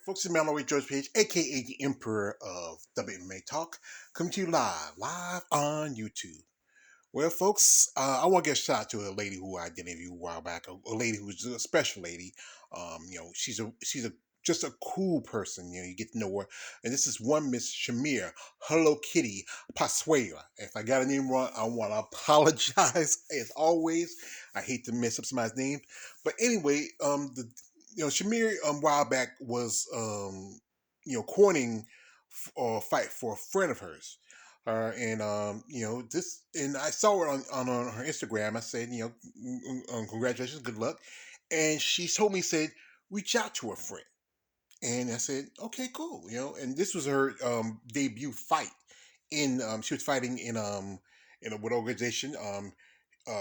Folks, it's Mallory George Page, aka the Emperor of WMA Talk, coming to you live on YouTube. Well, folks, I want to give a shout out to a lady who I did interview a while back. A lady who's a special lady. She's a just a cool person. You get to know her. And this is one Miss Shamir Hello Kitty Pasuela. If I got her name wrong, I want to apologize. As always, I hate to mess up somebody's name. But anyway, Shamir a while back was courting or fight for a friend of hers. And this, and I saw it on her Instagram. I said, congratulations, good luck. And she told me, said, reach out to a friend. And I said, okay, cool. And this was her debut fight. She was fighting in a what organization,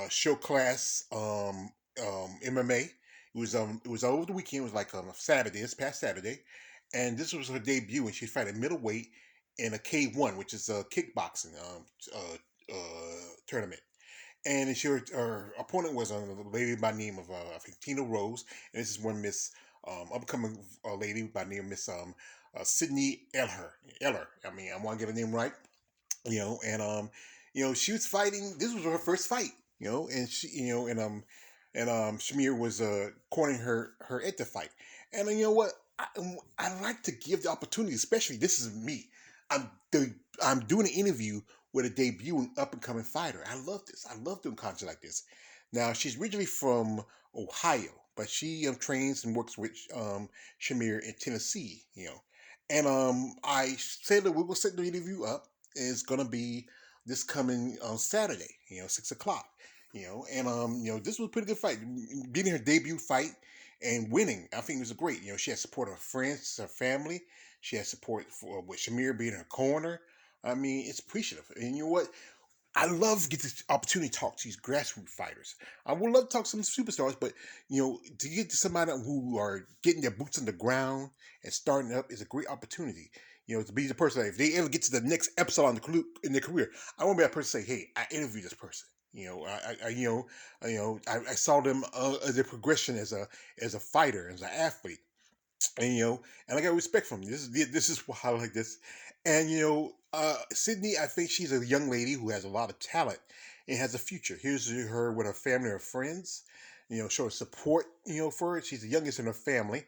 show class, MMA. It was over the weekend. It was like Saturday, this past Saturday, and this was her debut. And she fighting middleweight in a K1, which is a kickboxing tournament. And her opponent was a lady by the name of I think Tina Rose, and this is one Miss upcoming lady by the name of Miss Sidney Ehler. Ehler. I mean, I want to get her name right. She was fighting. This was her first fight. And she, Shamir was cornering her at the fight. And you know what? I like to give the opportunity, especially this is me. I'm I'm doing an interview with a debuting up and coming fighter. I love this. I love doing content like this. Now she's originally from Ohio, but she trains and works with Shamir in Tennessee. And I said that we will set the interview up. It's gonna be this coming Saturday. 6 o'clock. This was a pretty good fight. Beating her debut fight and winning, I think it was great. She had support of her friends, her family. She had support for with Shamir being in her corner. I mean, it's appreciative. And you know what? I love to get this opportunity to talk to these grassroots fighters. I would love to talk to some superstars, but to get to somebody who are getting their boots on the ground and starting up is a great opportunity. To be the person that if they ever get to the next episode in their career, I want to be that person to say, "Hey, I interviewed this person." I saw them as a progression as a fighter, as an athlete, and I got respect from them. This is why I like this. And Sydney, I think she's a young lady who has a lot of talent and has a future. Here's her with her family, her friends. Show support. For her. She's the youngest in her family.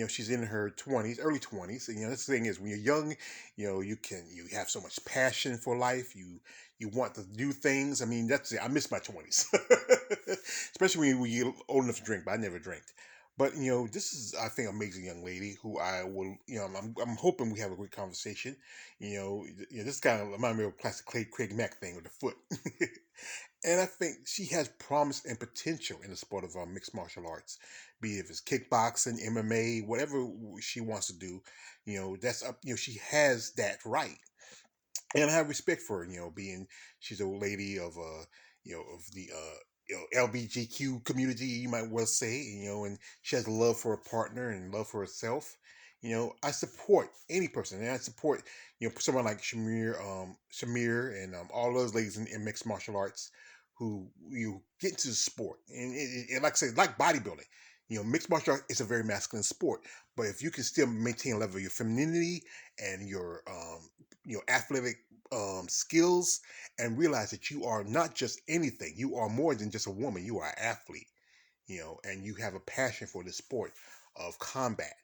She's in her 20s, early 20s. And this thing is when you're young, you have so much passion for life. You want to do things. I mean, that's it. I miss my 20s, especially when you get old enough to drink. But I never drank. But this is I think amazing young lady who I will I'm hoping we have a great conversation. This kind of reminds me of a classic Craig Mack thing with the foot, and I think she has promise and potential in the sport of mixed martial arts, be it if it's kickboxing, MMA, whatever she wants to do. That's up. She has that right, and I have respect for her. Being she's a lady of of the LBGQ community, you might well say. And she has love for her partner and love for herself. I support any person, and I support someone like Shamir, and all those ladies in mixed martial arts who get into the sport, and like I said, like bodybuilding. Mixed martial art is a very masculine sport, but if you can still maintain a level of your femininity and your athletic skills, and realize that you are not just anything, you are more than just a woman. You are an athlete, and you have a passion for the sport of combat.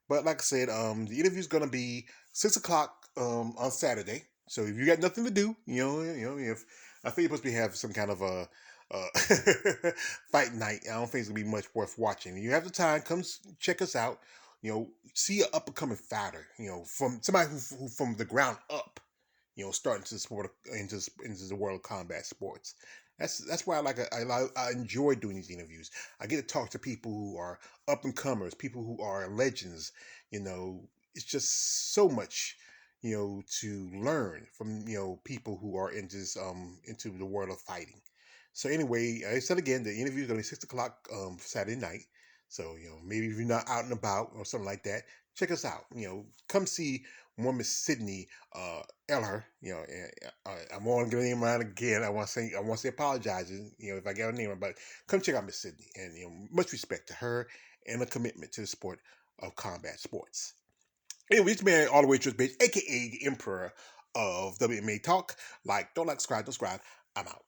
But like I said, the interview is gonna be 6 o'clock on Saturday. So if you got nothing to do, if I think you're supposed to have some kind of a fight night, I don't think it's gonna be much worth watching. If you have the time, come check us out. See an up and coming fighter. From somebody who from the ground up. Starting to the sport into the world of combat sports. That's why I enjoy doing these interviews. I get to talk to people who are up and comers, people who are legends. It's just so much to learn from people who are into the world of fighting. So anyway, I said again, the interview is going to be 6 o'clock Saturday night. So maybe if you're not out and about or something like that, check us out. Come see one Miss Sidney Ehler. I'm on getting her name right again. I want to say apologizing. If I get her name right, but come check out Miss Sidney, and much respect to her and a commitment to the sport of combat sports. Anyway, it's been all the way to the base, aka the Emperor of WMA Talk. Like, don't like, subscribe, I'm out.